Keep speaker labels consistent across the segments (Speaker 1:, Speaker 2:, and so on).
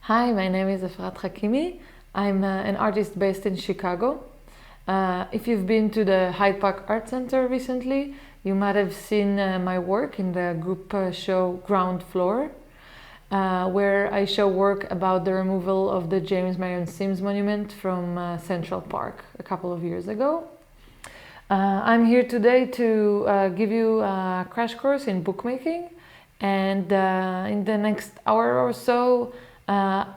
Speaker 1: Hi, my name is Efrat Hakimi. I'm an artist based in Chicago. If you've been to the Hyde Park Art Center recently, you might have seen my work in the group show Ground Floor, where I show work about the removal of the James Marion Sims monument from Central Park a couple of years ago. I'm here today to give you a crash course in bookmaking, and in the next hour or so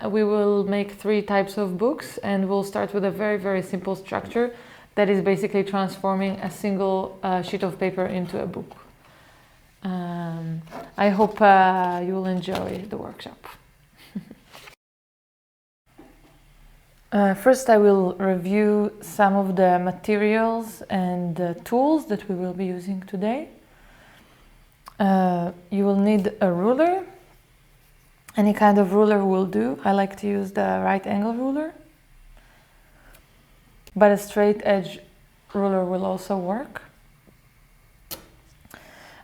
Speaker 1: we will make 3 types of books, and we'll start with a very simple structure that is basically transforming a single sheet of paper into a book. I hope you will enjoy the workshop. First, I will review some of the materials and tools that we will be using today. You will need a ruler. Any kind of ruler will do. I like to use the right angle ruler, but a straight edge ruler will also work.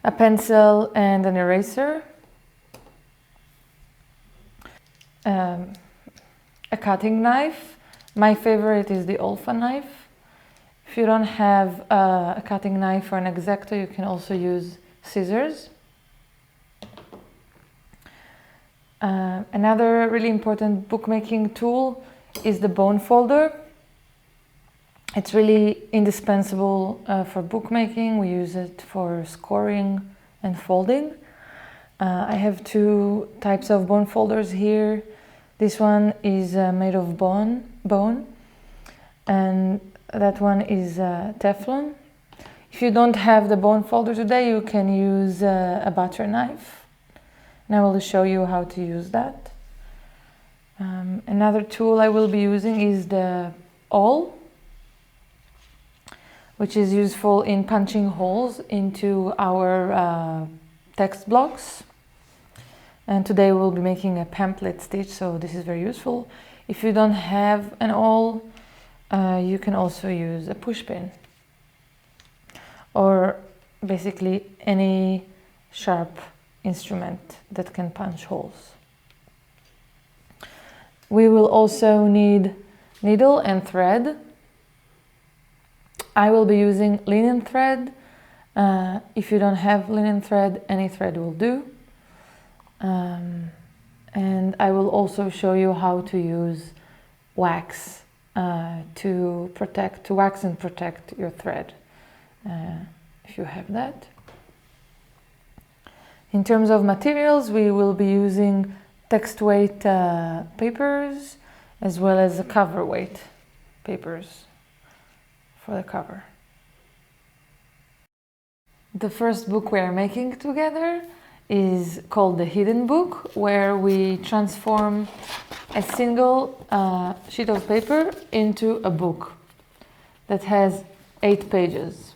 Speaker 1: A pencil and an eraser. A cutting knife. My favorite is the Olfa knife. If you don't have a cutting knife or an Exacto, you can also use scissors. Another really important bookmaking tool is the bone folder. It's really indispensable for bookmaking. We use it for scoring and folding. I have 2 types of bone folders here. This one is made of bone, and that one is Teflon. If you don't have the bone folder today, you can use a butter knife, and I will show you how to use that. Another tool I will be using is the awl, which is useful in punching holes into our text blocks. And today we'll be making a pamphlet stitch, so this is very useful. If you don't have an awl, you can also use a pushpin, or basically any sharp instrument that can punch holes. We will also need needle and thread. I will be using linen thread. If you don't have linen thread, any thread will do. And I will also show you how to use wax to wax and protect your thread, if you have that. In terms of materials, we will be using text weight papers as well as cover weight papers for the cover. The first book we are making together is called the Hidden Book, where we transform a single sheet of paper into a book that has 8 pages.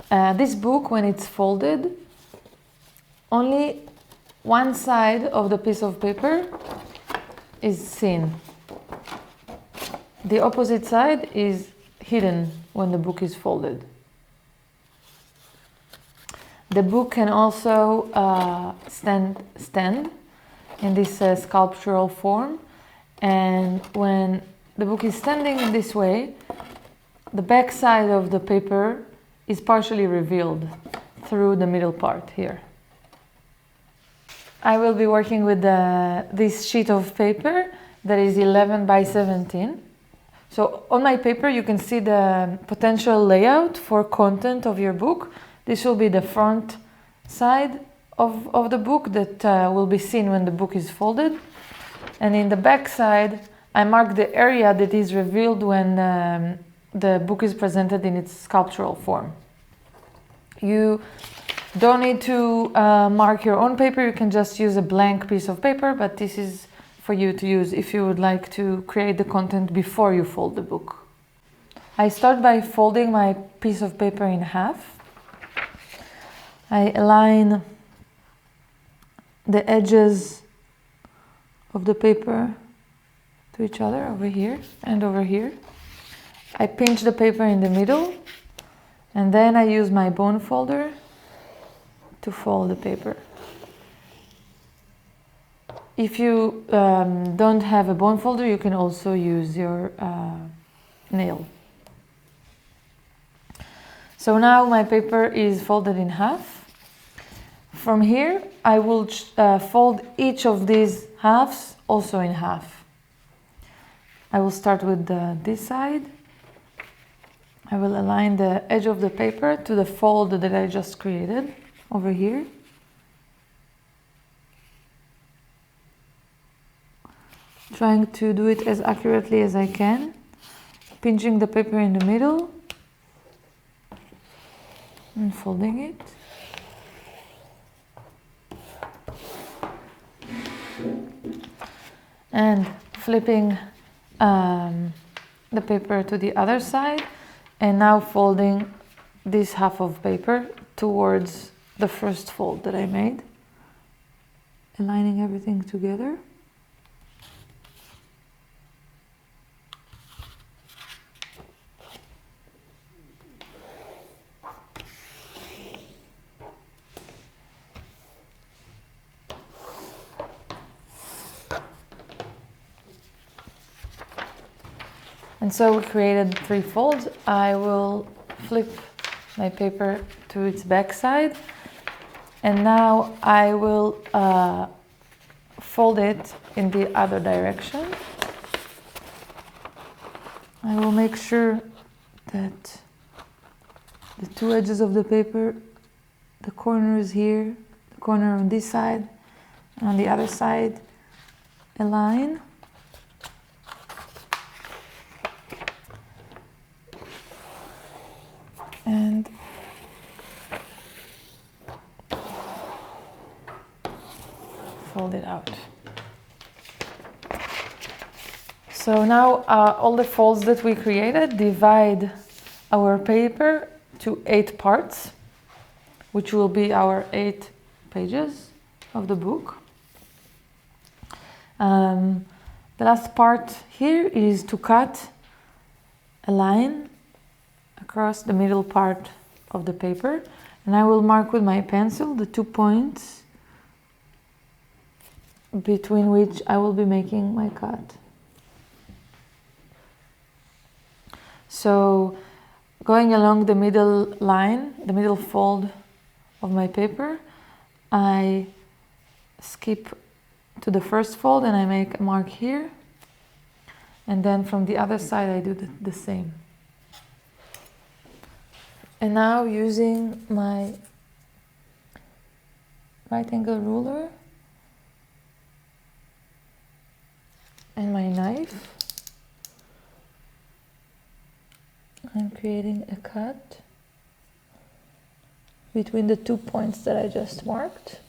Speaker 1: This book, when it's folded, only one side of the piece of paper is seen. The opposite side is hidden when the book is folded. The book can also stand in this sculptural form, and when the book is standing in this way, the back side of the paper is partially revealed through the middle part here. I will be working with this sheet of paper that is 11 by 17. So on my paper you can see the potential layout for content of your book. This will be the front side of the book that will be seen when the book is folded. And in the back side, I mark the area that is revealed when the book is presented in its sculptural form. You don't need to mark your own paper. You can just use a blank piece of paper, but this is for you to use if you would like to create the content before you fold the book. I start by folding my piece of paper in half. I align the edges of the paper to each other over here and over here. I pinch the paper in the middle, and then I use my bone folder to fold the paper. If you don't have a bone folder, you can also use your nail. So now my paper is folded in half. From here, I will fold each of these halves also in half. I will start with this side. I will align the edge of the paper to the fold that I just created over here. Trying to do it as accurately as I can, pinching the paper in the middle and folding it. And flipping the paper to the other side, and now folding this half of paper towards the first fold that I made, aligning everything together. And so we created 3 folds. I will flip my paper to its back side, and now I will fold it in the other direction. I will make sure that the 2 edges of the paper, the corners here, the corner on this side and on the other side, align. And fold it out. So now all the folds that we created divide our paper to 8 parts, which will be our 8 pages of the book. The last part here is to cut a line across the middle part of the paper, and I will mark with my pencil the 2 points between which I will be making my cut. So going along the middle line, the middle fold of my paper, I skip to the first fold and I make a mark here, and then from the other side I do the same. And now, using my right angle ruler and my knife, I'm creating a cut between the 2 points that I just marked.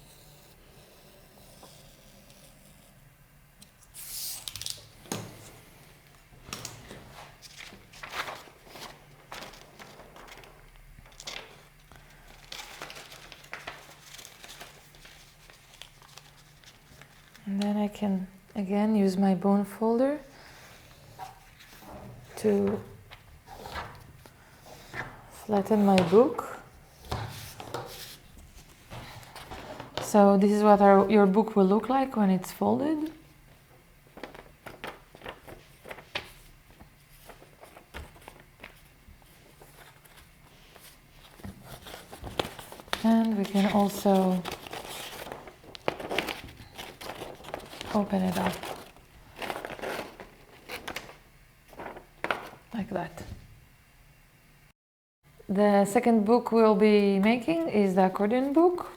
Speaker 1: And then I can again use my bone folder to flatten my book. So this is what your book will look like when it's folded. And we can also open it up like that. The second book we'll be making is the Accordion Book.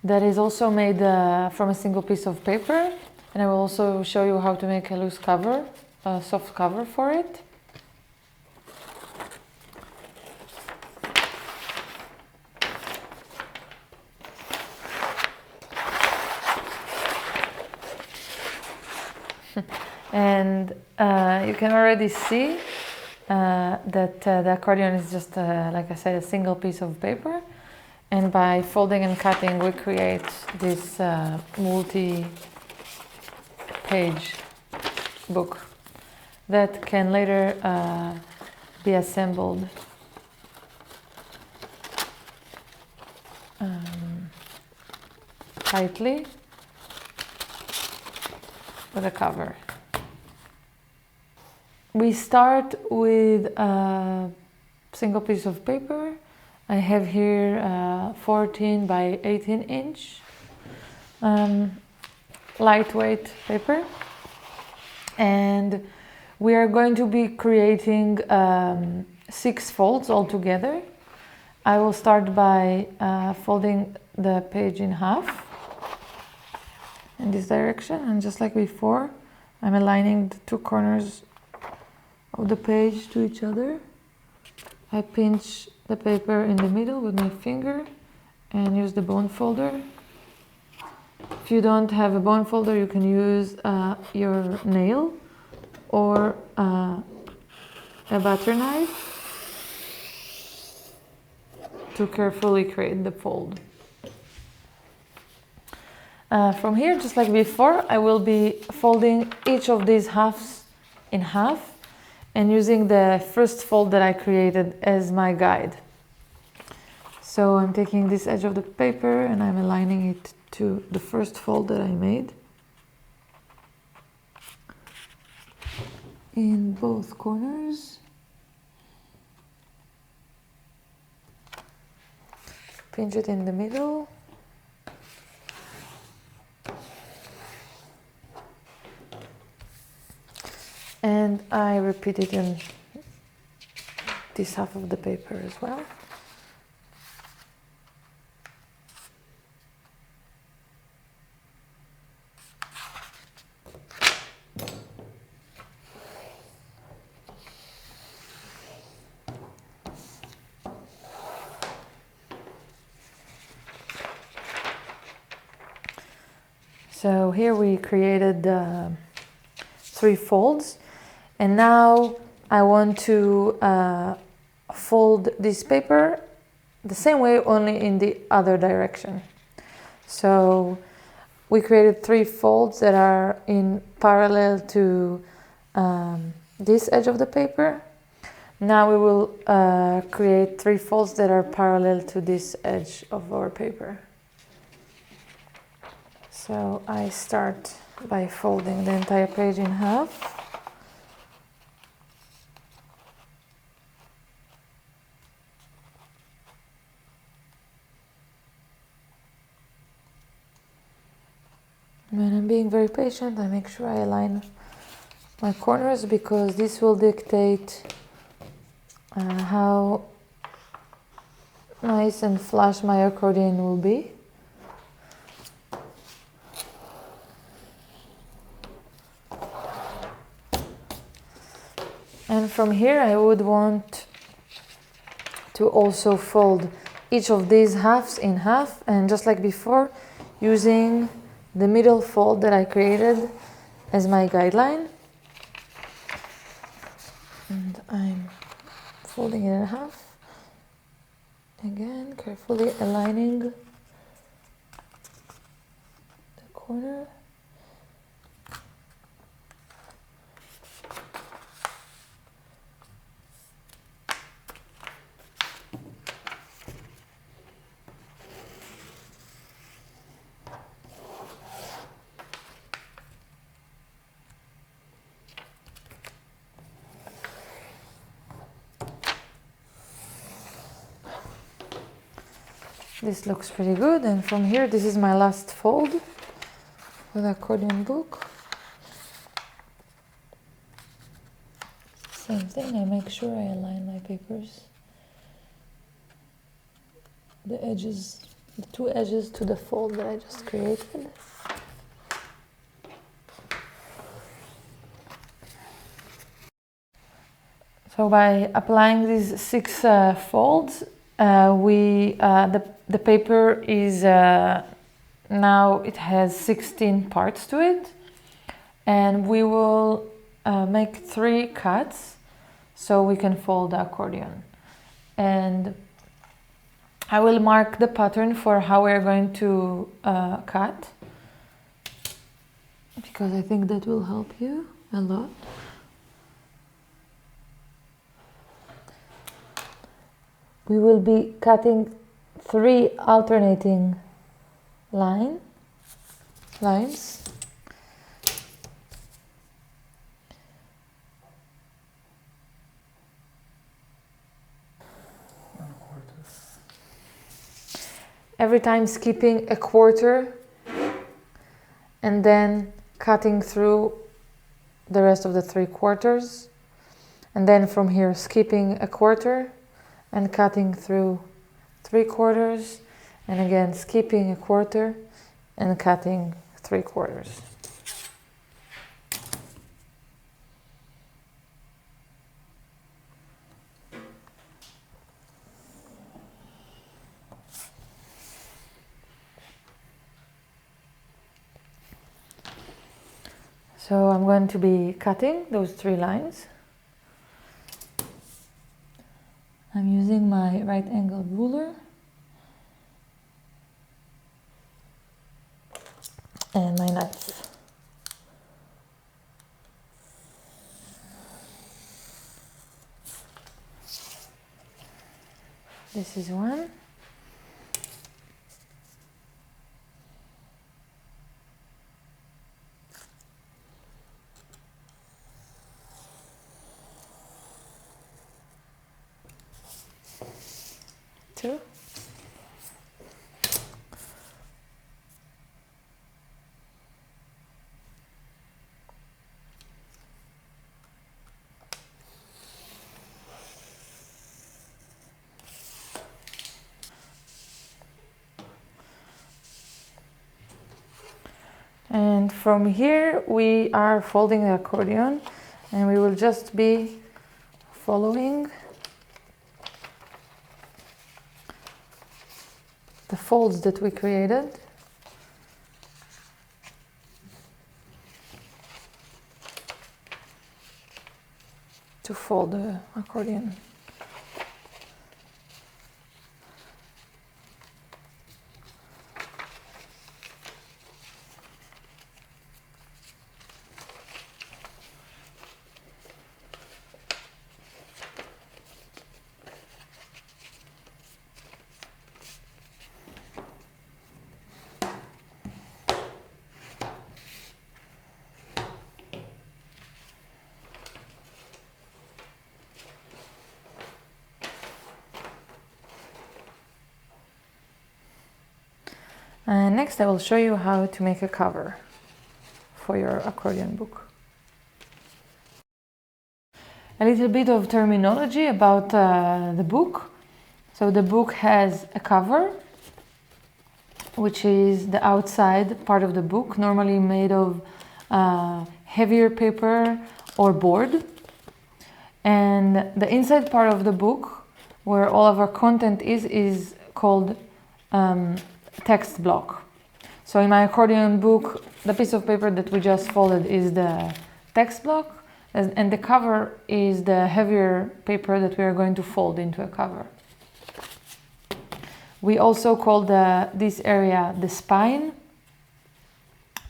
Speaker 1: That is also made from a single piece of paper, and I will also show you how to make a loose cover, a soft cover for it. And you can already see that the accordion is just, like I said, a single piece of paper. And by folding and cutting, we create this multi-page book that can later be assembled tightly with a cover. We start with a single piece of paper. I have here 14 by 18 inch lightweight paper, and we are going to be creating 6 folds altogether. I will start by folding the page in half in this direction, and just like before, I'm aligning the 2 corners of the page to each other. I pinch the paper in the middle with my finger and use the bone folder. If you don't have a bone folder, you can use your nail or a butter knife to carefully create the fold. From here, just like before, I will be folding each of these halves in half and using the first fold that I created as my guide. So I'm taking this edge of the paper and I'm aligning it to the first fold that I made in both corners. Pinch it in the middle. And I repeat it in this half of the paper as well. So here we created 3 folds, and now I want to fold this paper the same way, only in the other direction. So we created 3 folds that are in parallel to this edge of the paper. Now we will create 3 folds that are parallel to this edge of our paper. So I start by folding the entire page in half. When I'm being very patient, I make sure I align my corners, because this will dictate how nice and flush my accordion will be. And from here I would want to also fold each of these halves in half, and just like before, using the middle fold that I created as my guideline. And I'm folding it in half. Again, carefully aligning the corner. This looks pretty good, and from here, this is my last fold for the Accordion Book. Same thing, I make sure I align my papers. The edges, the 2 edges to the fold that I just created. So by applying these 6 folds, the paper is now it has 16 parts to it, and we will make 3 cuts so we can fold the accordion. And I will mark the pattern for how we're going to cut, because I think that will help you a lot. We will be cutting 3 alternating lines lines. Every time skipping a quarter and then cutting through the rest of the 3/4, and then from here skipping a quarter and cutting through 3/4, and again skipping a quarter and cutting 3/4. So I'm going to be cutting those 3 lines. I'm using my right angled ruler and my knife. This is one. Two. And from here we are folding the accordion, and we will just be following the folds that we created. To fold the accordion. And next I will show you how to make a cover for your accordion book. A little bit of terminology about the book. So the book has a cover, which is the outside part of the book, normally made of heavier paper or board. And the inside part of the book, where all of our content is called text block. So in my accordion book, the piece of paper that we just folded is the text block, and the cover is the heavier paper that we are going to fold into a cover. We also call this area the spine.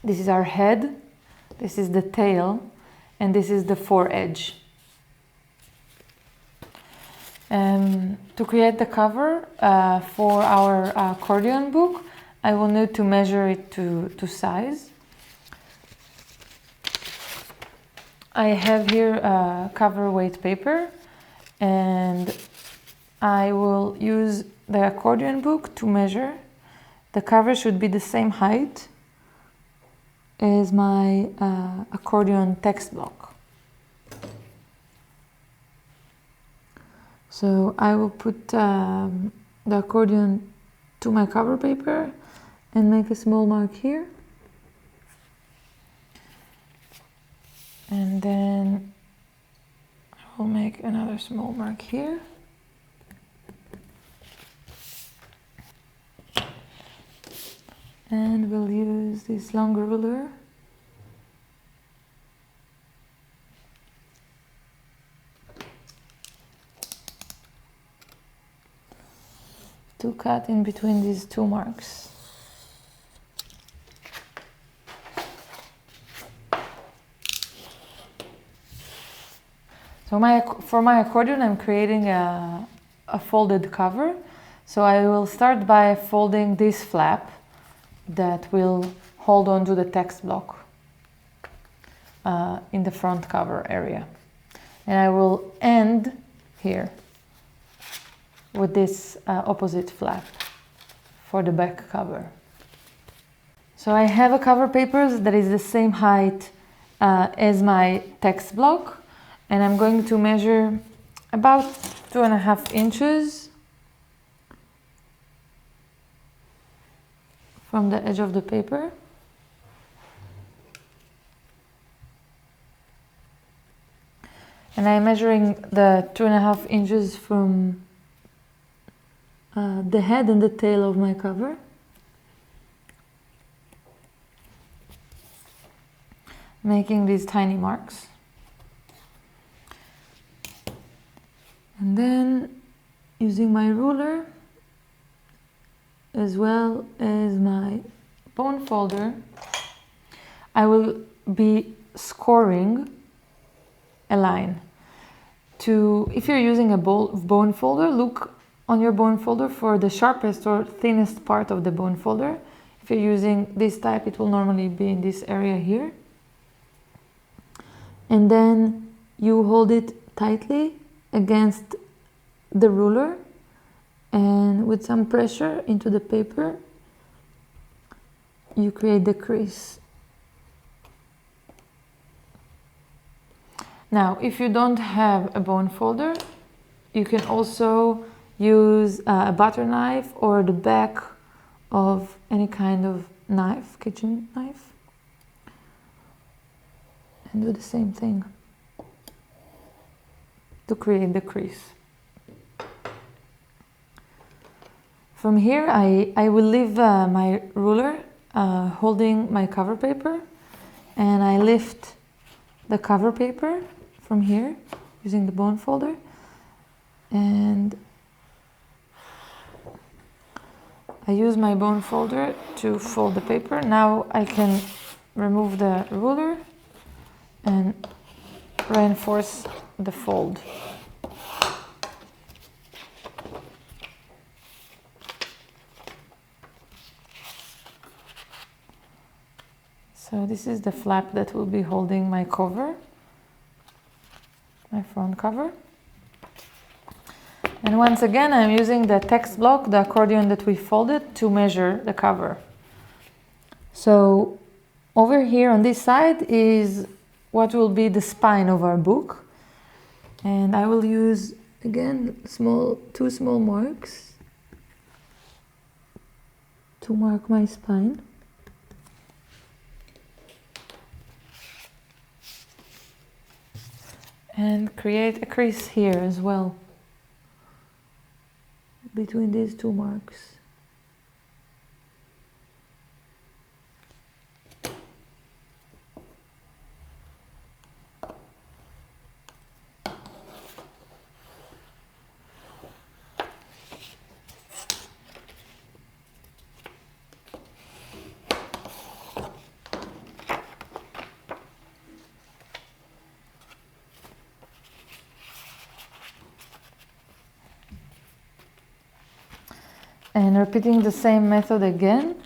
Speaker 1: This is our head, this is the tail, and this is the foredge. To create the cover for our accordion book, I will need to measure it to size. I have here cover weight paper, and I will use the accordion book to measure. The cover should be the same height as my accordion text block. So I will put the accordion to my cover paper and make a small mark here. And then I will make another small mark here. And we'll use this longer ruler to cut in between these two marks. So for my accordion, I'm creating a folded cover. So I will start by folding this flap that will hold on to the text block in the front cover area. And I will end here with this opposite flap for the back cover. So I have a cover paper that is the same height as my text block, and I'm going to measure about 2.5 inches from the edge of the paper. And I'm measuring the 2.5 inches from the head and the tail of my cover. Making these tiny marks. And then using my ruler as well as my bone folder, I will be scoring a line. If you're using a bone folder, look on your bone folder for the sharpest or thinnest part of the bone folder. If you're using this type, it will normally be in this area here. And then you hold it tightly against the ruler, and with some pressure into the paper, you create the crease. Now, if you don't have a bone folder, you can also use a butter knife or the back of any kind of knife, kitchen knife, and do the same thing to create the crease. From here, I will leave my ruler holding my cover paper, and I lift the cover paper from here using the bone folder, and I use my bone folder to fold the paper. Now I can remove the ruler and reinforce the fold. So this is the flap that will be holding my cover, my front cover. And once again, I'm using the text block, the accordion that we folded, to measure the cover. So over here on this side is what will be the spine of our book. And I will use, again, two small marks to mark my spine. And create a crease here as well, between these two marks. And repeating the same method again,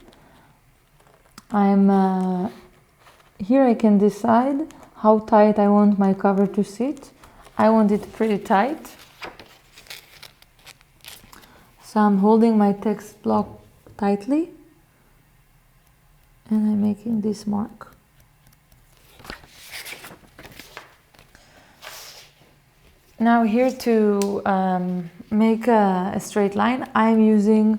Speaker 1: here I can decide how tight I want my cover to sit. I want it pretty tight. So I'm holding my text block tightly and I'm making this mark. Now here to make a straight line, I'm using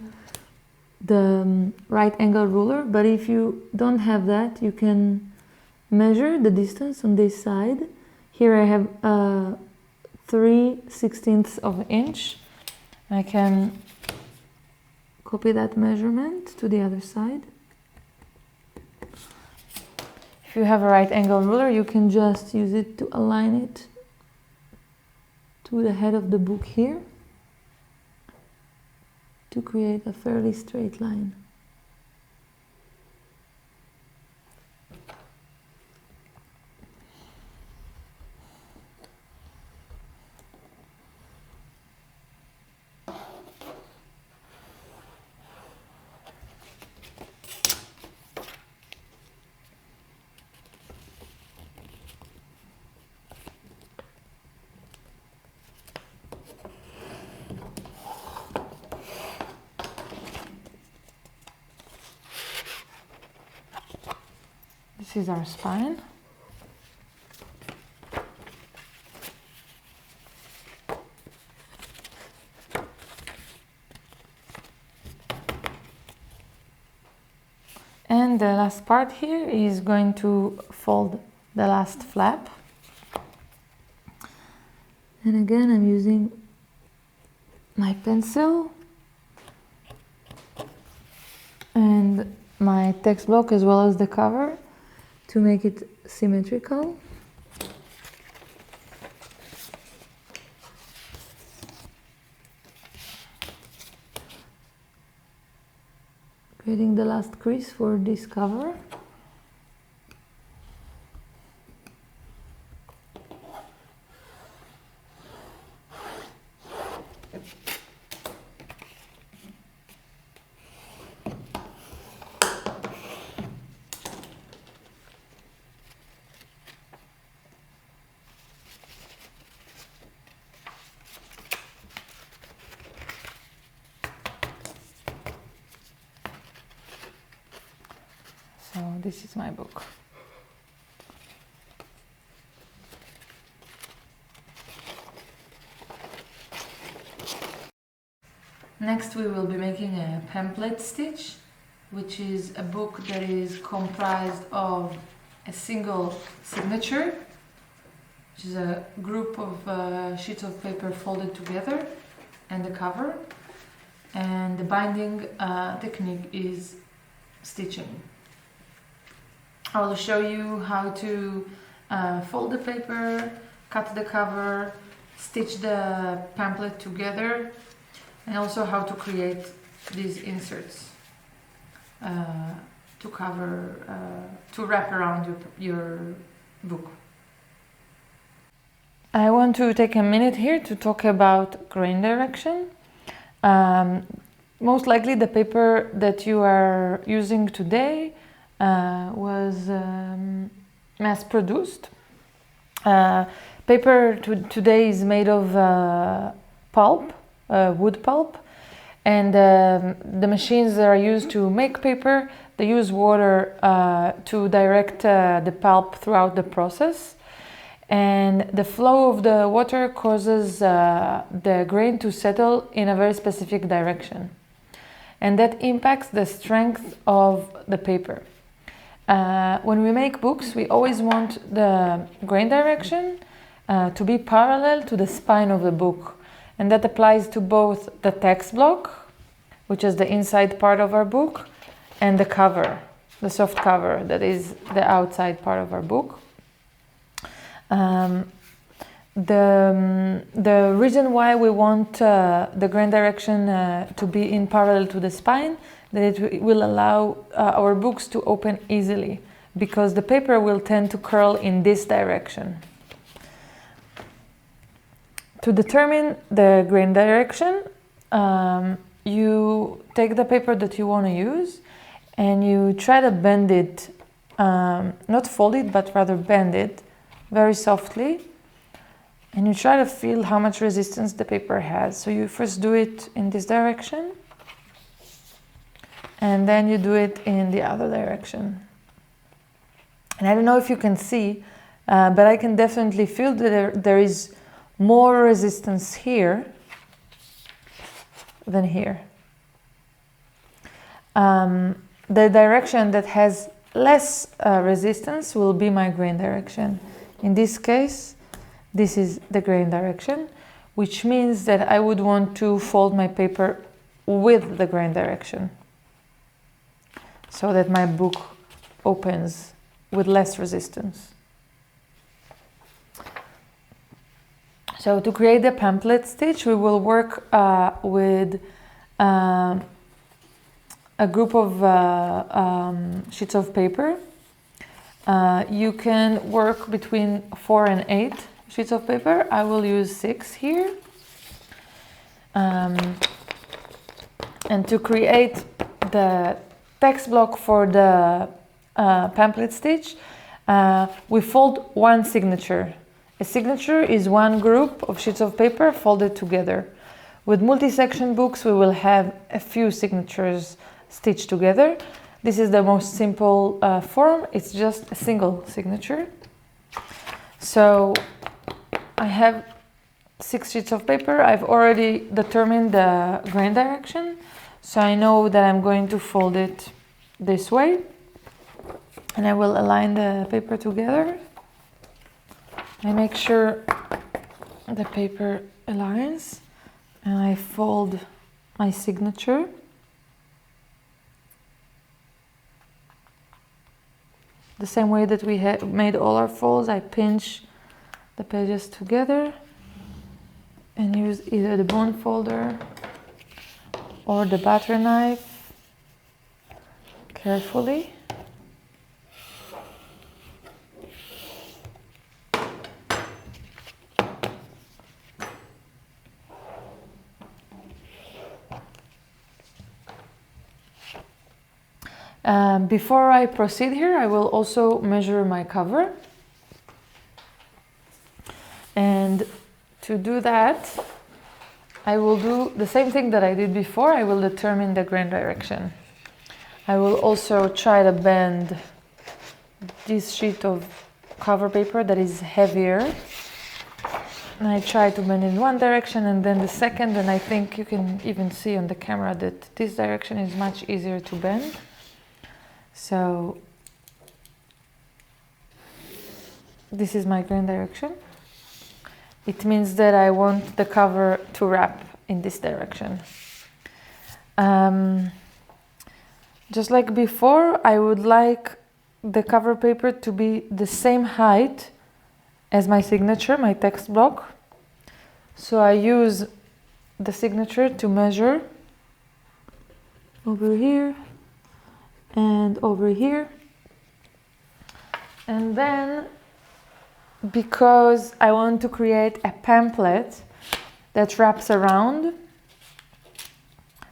Speaker 1: the right angle ruler, but if you don't have that, you can measure the distance on this side. Here I have 3/16 of an inch. I can copy that measurement to the other side. If you have a right angle ruler, you can just use it to align it to the head of the book here to create a fairly straight line. This is our spine. And the last part here is going to fold the last flap. And again, I'm using my pencil and my text block as well as the cover to make it symmetrical. Creating the last crease for this cover. So this is my book. Next we will be making a pamphlet stitch, which is a book that is comprised of a single signature, which is a group of sheets of paper folded together, and the cover. And the binding technique is stitching. I will show you how to fold the paper, cut the cover, stitch the pamphlet together, and also how to create these inserts to cover, to wrap around your book. I want to take a minute here to talk about grain direction. Most likely the paper that you are using today was mass-produced. Paper today is made of pulp, wood pulp, and the machines that are used to make paper, they use water to direct the pulp throughout the process, and the flow of the water causes the grain to settle in a very specific direction, and that impacts the strength of the paper. When we make books, we always want the grain direction to be parallel to the spine of the book, and that applies to both the text block, which is the inside part of our book, and the cover, the soft cover, that is the outside part of our book. The reason why we want the grain direction to be in parallel to the spine, that it will allow our books to open easily, because the paper will tend to curl in this direction. To determine the grain direction, you take the paper that you want to use and you try to bend it, not fold it, but rather bend it very softly, and you try to feel how much resistance the paper has. So you first do it in this direction, and then you do it in the other direction. And I don't know if you can see, but I can definitely feel that there is more resistance here than here. The direction that has less resistance will be my grain direction. In this case, this is the grain direction, which means that I would want to fold my paper with the grain direction, so that my book opens with less resistance. So to create the pamphlet stitch, we will work with a group of sheets of paper. You can work between 4 and 8 sheets of paper. I will use 6 here. And to create the text block for the pamphlet stitch, we fold one signature. A signature is one group of sheets of paper folded together. With multi-section books, we will have a few signatures stitched together, This is the most simple form. It's just a single signature. So I have 6 sheets of paper. I've already determined the grain direction. So I know that I'm going to fold it this way. And I will align the paper together. I make sure the paper aligns. And I fold my signature. The same way that we had made all our folds, I pinch the pages together and use either the bone folder or the butter knife carefully. Before I proceed here, I will also measure my cover. And to do that, I will do the same thing that I did before. I will determine the grain direction. I will also try to bend this sheet of cover paper that is heavier. And I try to bend in one direction and then the second, and I think you can even see on the camera that this direction is much easier to bend. So this is my grain direction. It means that I want the cover to wrap in this direction. Just like before, I would like the cover paper to be the same height as my signature, my text block. So I use the signature to measure over here and over here. And then, because I want to create a pamphlet that wraps around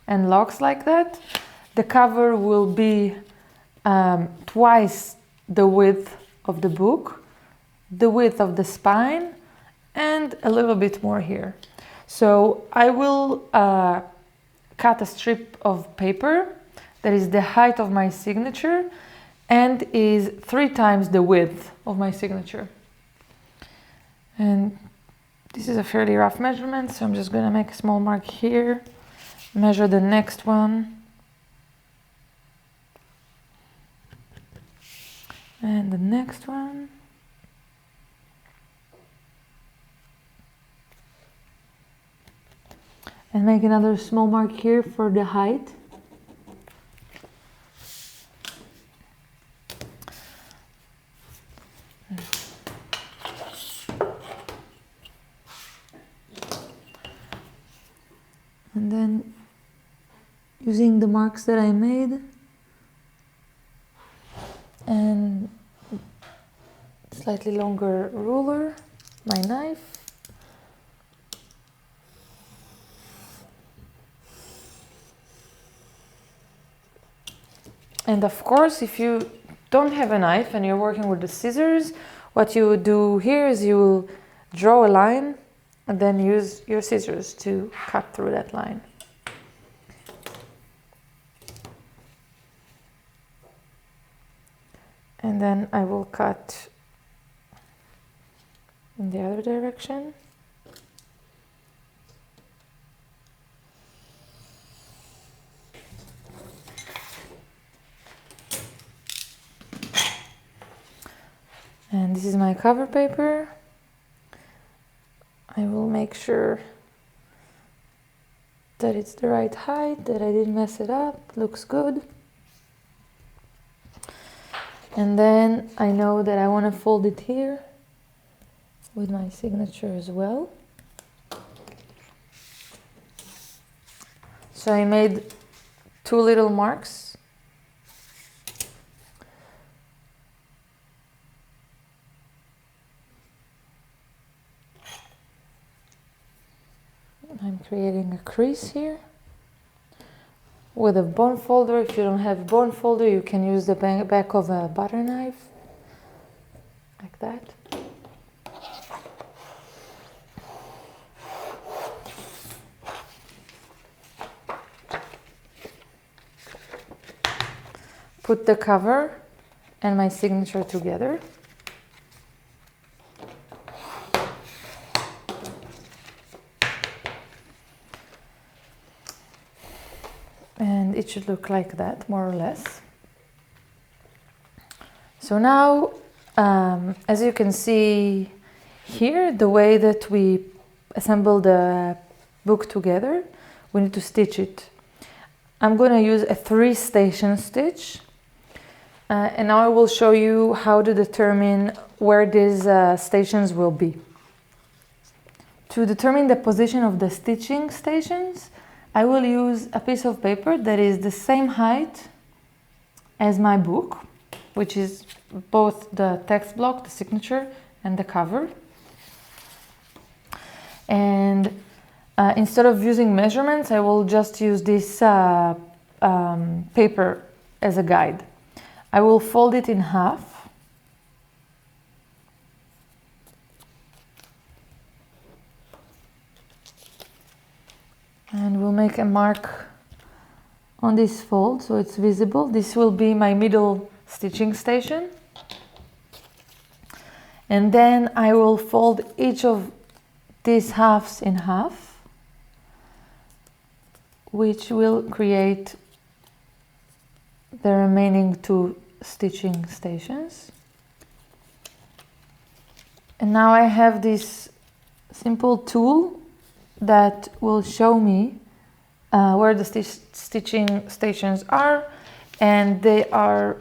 Speaker 1: and locks like that, the cover will be twice the width of the book, the width of the spine, and a little bit more here. So I will cut a strip of paper that is the height of my signature and is 3 times the width of my signature. And this is a fairly rough measurement, so I'm just going to make a small mark here, measure the next one, and the next one. And make another small mark here for the height. And then using the marks that I made and slightly longer ruler, my knife, and of course, if you don't have a knife and you're working with the scissors, what you would do here is you will draw a line and then use your scissors to cut through that line. And then I will cut in the other direction. And this is my cover paper. I will make sure that it's the right height, that I didn't mess it up, looks good. And then I know that I want to fold it here with my signature as well. So I made 2 little marks. I'm creating a crease here with a bone folder. If you don't have a bone folder, you can use the back of a butter knife, like that. put the cover and my signature together. And it should look like that, more or less. So now, as you can see here, the way that we assemble the book together, we need to stitch it. I'm going to use a 3-station stitch, and now I will show you how to determine where these stations will be. To determine the position of the stitching stations, I will use a piece of paper that is the same height as my book, which is both the text block, the signature, and the cover. And instead of using measurements, I will just use this paper as a guide. I will fold it in half. And we'll make a mark on this fold so it's visible. This will be my middle stitching station. And then I will fold each of these halves in half, which will create the remaining 2 stitching stations. And now I have this simple tool that will show me where the stitching stations are, and they are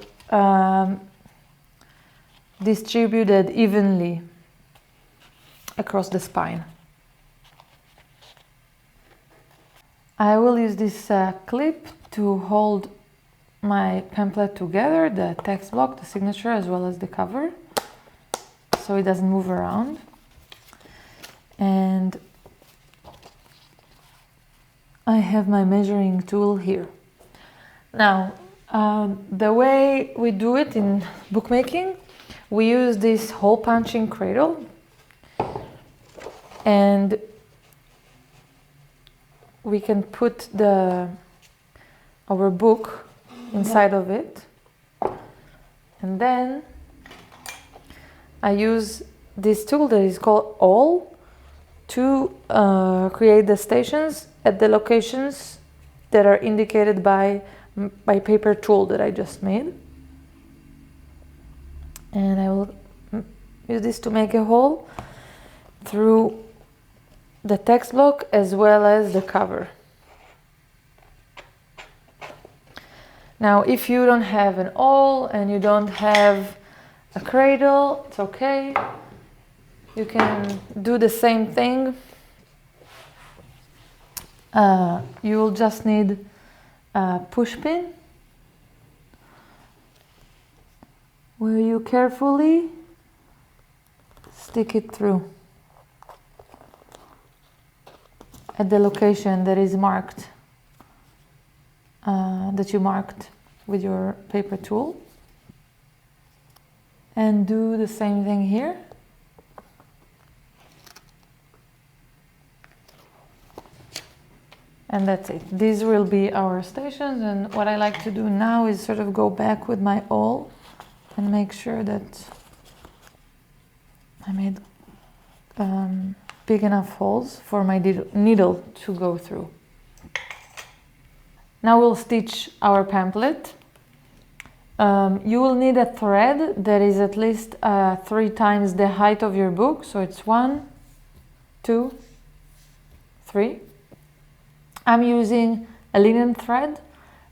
Speaker 1: distributed evenly across the spine. I will use this clip to hold my pamphlet together, the text block, the signature, as well as the cover, so it doesn't move around. And I have my measuring tool here. Now, the way we do it in bookmaking, we use this hole punching cradle, and we can put our book inside of it, and then I use this tool that is called awl to create the stations at the locations that are indicated by my paper tool that I just made. And I will use this to make a hole through the text block as well as the cover. Now, if you don't have an awl and you don't have a cradle, it's okay. You can do the same thing. You will just need a pushpin where you carefully stick it through at the location that is marked, that you marked with your paper tool, and do the same thing here. And that's it. These will be our stations, and what I like to do now is sort of go back with my awl and make sure that I made big enough holes for my needle to go through. Now we'll stitch our pamphlet. You will need a thread that is at least 3 times the height of your book. So it's 1, 2, 3. I'm using a linen thread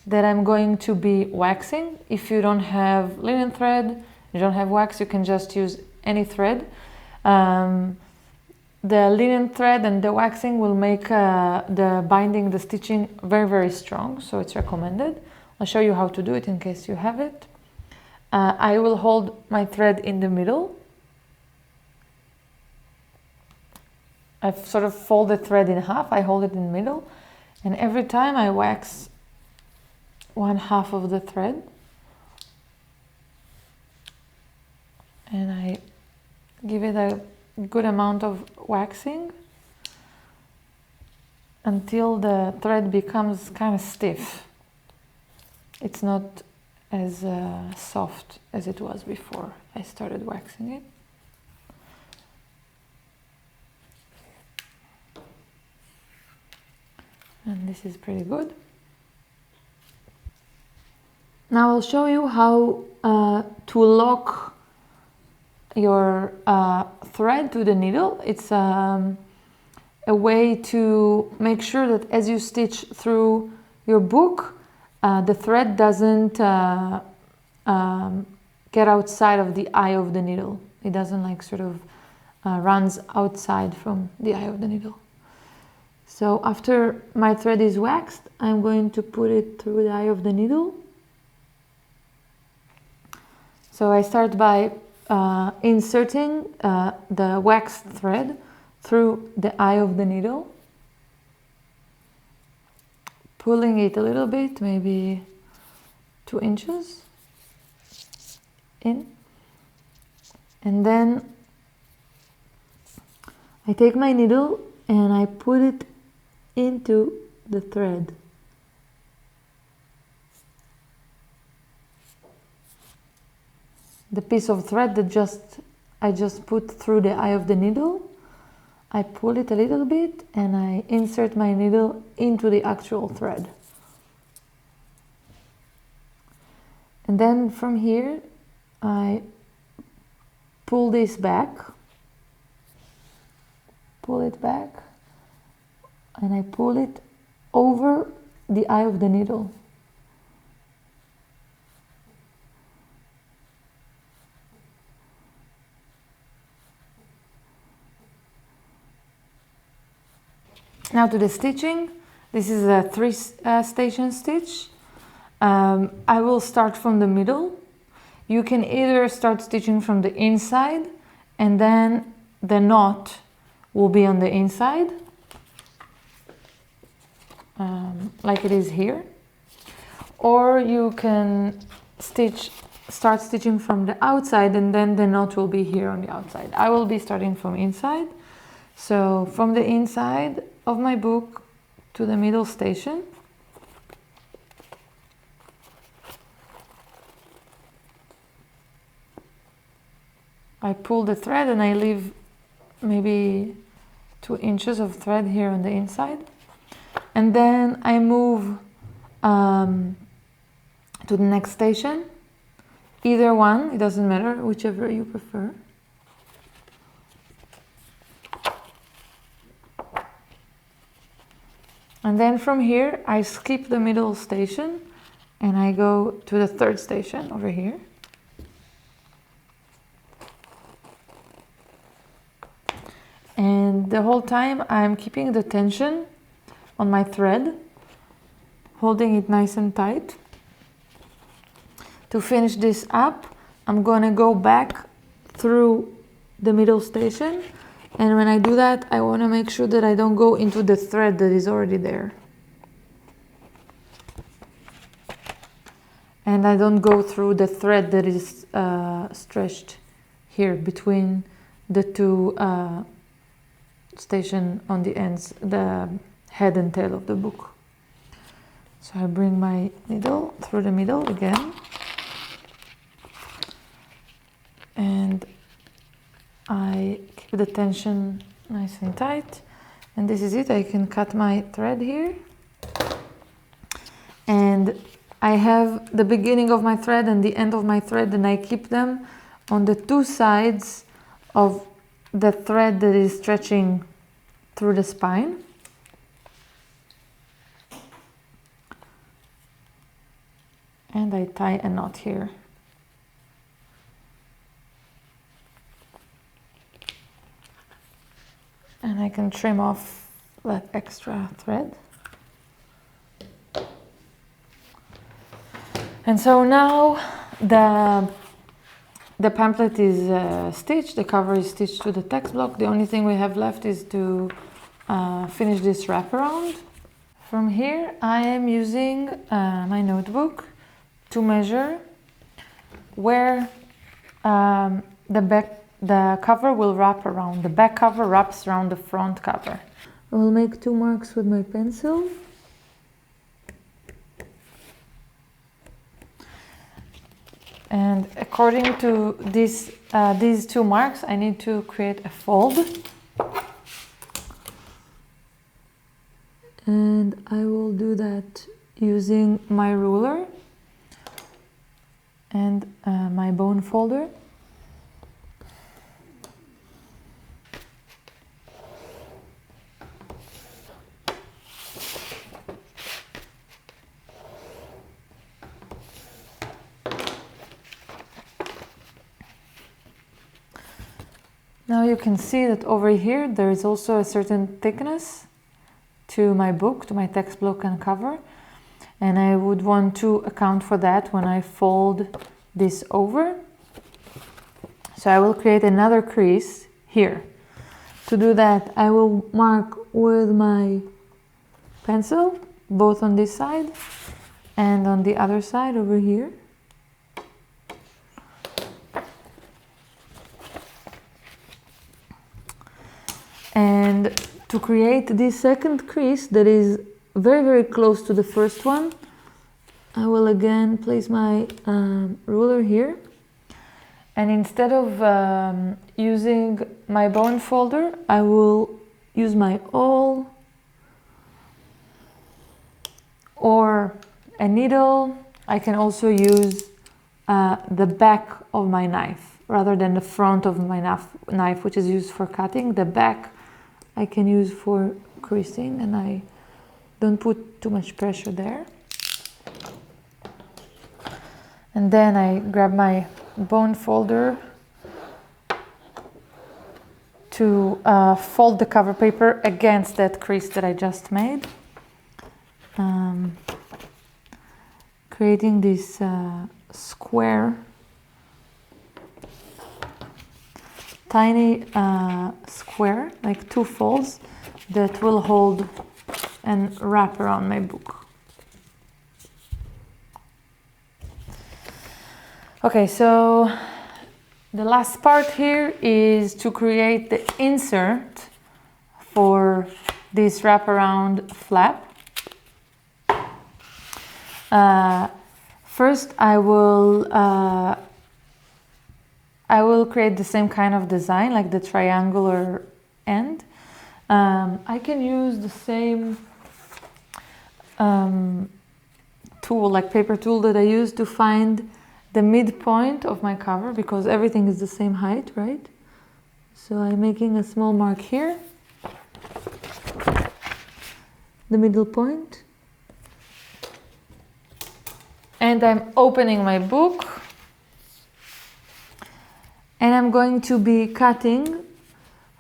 Speaker 1: that I'm going to be waxing. If you don't have linen thread, you don't have wax, you can just use any thread. The linen thread and the waxing will make the binding, the stitching very, very strong, so it's recommended. I'll show you how to do it in case you have it. I will hold my thread in the middle. I've sort of folded the thread in half, I hold it in the middle, and every time I wax 1/2 of the thread, and I give it a good amount of waxing until the thread becomes kind of stiff. It's not as soft as it was before I started waxing it. And this is pretty good. Now I'll show you how to lock your thread to the needle. It's a way to make sure that as you stitch through your book, the thread doesn't get outside of the eye of the needle. It doesn't like sort of runs outside from the eye of the needle. So after my thread is waxed, I'm going to put it through the eye of the needle. So I start by inserting the waxed thread through the eye of the needle, pulling it a little bit, maybe 2 inches in, and then I take my needle and I put it into the thread. The piece of thread that I just put through the eye of the needle, I pull it a little bit and I insert my needle into the actual thread. And then from here, I pull this back, pull it back, and I pull it over the eye of the needle. Now to the stitching. This is a 3-station stitch. I will start from the middle. You can either start stitching from the inside and then the knot will be on the inside, like it is here. Or you can start stitching from the outside and then the knot will be here on the outside. I will be starting from inside. So from the inside of my book to the middle station, I pull the thread and I leave maybe 2 inches of thread here on the inside, and then I move to the next station, either one, it doesn't matter, whichever you prefer. And then from here, I skip the middle station and I go to the 3rd station over here. And the whole time I'm keeping the tension on my thread, holding it nice and tight. To finish this up, I'm going to go back through the middle station. And when I do that, I want to make sure that I don't go into the thread that is already there. And I don't go through the thread that is stretched here between the 2 stations on the ends, the head and tail of the book. So I bring my needle through the middle again. And I keep the tension nice and tight, and this is it. I can cut my thread here, and I have the beginning of my thread and the end of my thread, and I keep them on the 2 sides of the thread that is stretching through the spine. And I tie a knot here. And I can trim off that extra thread. And so now the pamphlet is stitched, the cover is stitched to the text block. The only thing we have left is to finish this wraparound. From here I am using my notebook to measure where the cover will wrap around. The back cover wraps around the front cover. I will make 2 marks with my pencil. And according to these two marks, I need to create a fold. And I will do that using my ruler and my bone folder. Now you can see that over here there is also a certain thickness to my book, to my text block and cover, and I would want to account for that when I fold this over. So I will create another crease here. To do that, I will mark with my pencil, both on this side and on the other side over here. And to create this second crease that is very, very close to the first one, I will again place my ruler here. And instead of using my bone folder, I will use my awl or a needle. I can also use the back of my knife rather than the front of my knife, which is used for cutting. The back I can use for creasing, and I don't put too much pressure there. And then I grab my bone folder to fold the cover paper against that crease that I just made, creating this square, tiny square, like two folds that will hold and wrap around my book. Okay, so the last part here is to create the insert for this wraparound flap. First, I will create the same kind of design, like the triangular end. I can use the same tool, like paper tool that I use to find the midpoint of my cover, because everything is the same height, right? So I'm making a small mark here, the middle point. And I'm opening my book. And I'm going to be cutting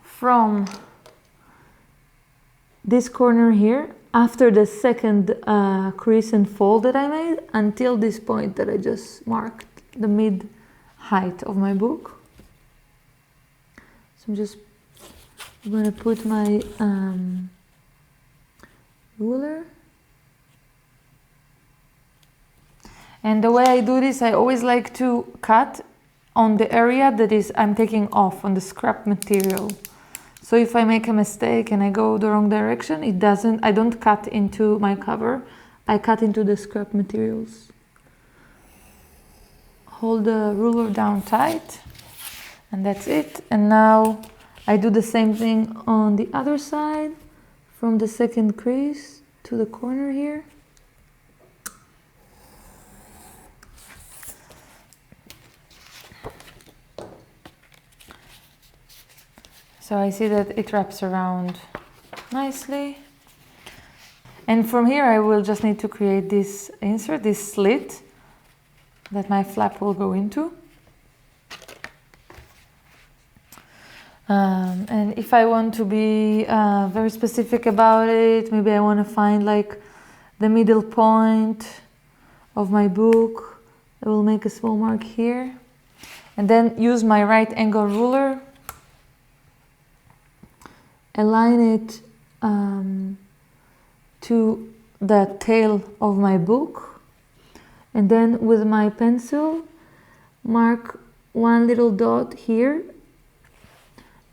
Speaker 1: from this corner here, after the second crease and fold that I made, until this point that I just marked, the mid height of my book. So I'm going to put my ruler. And the way I do this, I always like to cut on the area that is I'm taking off, on the scrap material. So if I make a mistake and I go the wrong direction, I don't cut into my cover, I cut into the scrap materials. Hold the ruler down tight, and that's it. And now I do the same thing on the other side, from the second crease to the corner here. So I see that it wraps around nicely. And from here I will just need to create this insert, this slit that my flap will go into. And if I want to be very specific about it, maybe I want to find like the middle point of my book. I will make a small mark here and then use my right angle ruler, align it to the tail of my book, and then with my pencil mark one little dot here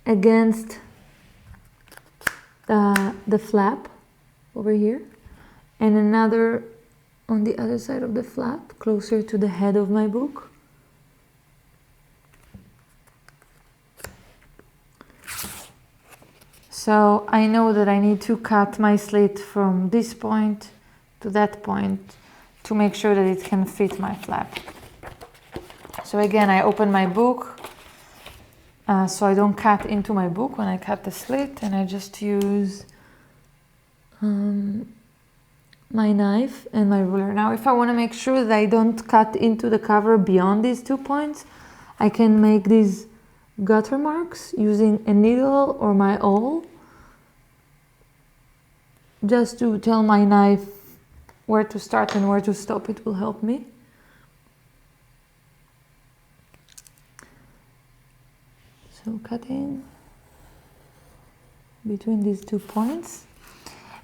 Speaker 1: against the flap over here, and another on the other side of the flap closer to the head of my book. So I know that I need to cut my slit from this point to that point to make sure that it can fit my flap. So again, I open my book so I don't cut into my book when I cut the slit, and I just use my knife and my ruler. Now, if I want to make sure that I don't cut into the cover beyond these 2 points, I can make these gutter marks using a needle or my awl, just to tell my knife where to start and where to stop. It will help me. So cutting between these 2 points.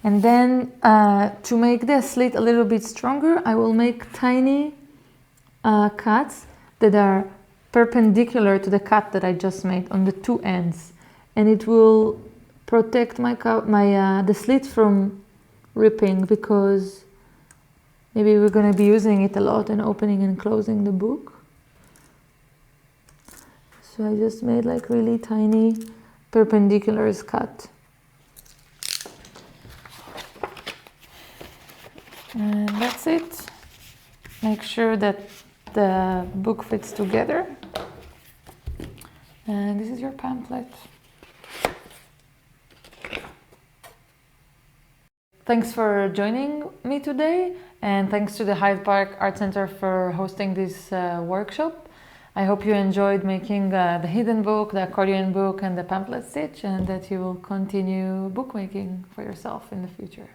Speaker 1: And then to make the slit a little bit stronger, I will make tiny cuts that are perpendicular to the cut that I just made on the 2 ends. And it will protect the slit from ripping, because maybe we're going to be using it a lot and opening and closing the book. So I just made like really tiny perpendiculars cut. And that's it. Make sure that the book fits together. And this is your pamphlet. Thanks for joining me today, and thanks to the Hyde Park Art Center for hosting this workshop. I hope you enjoyed making the hidden book, the accordion book, and the pamphlet stitch, and that you will continue bookmaking for yourself in the future.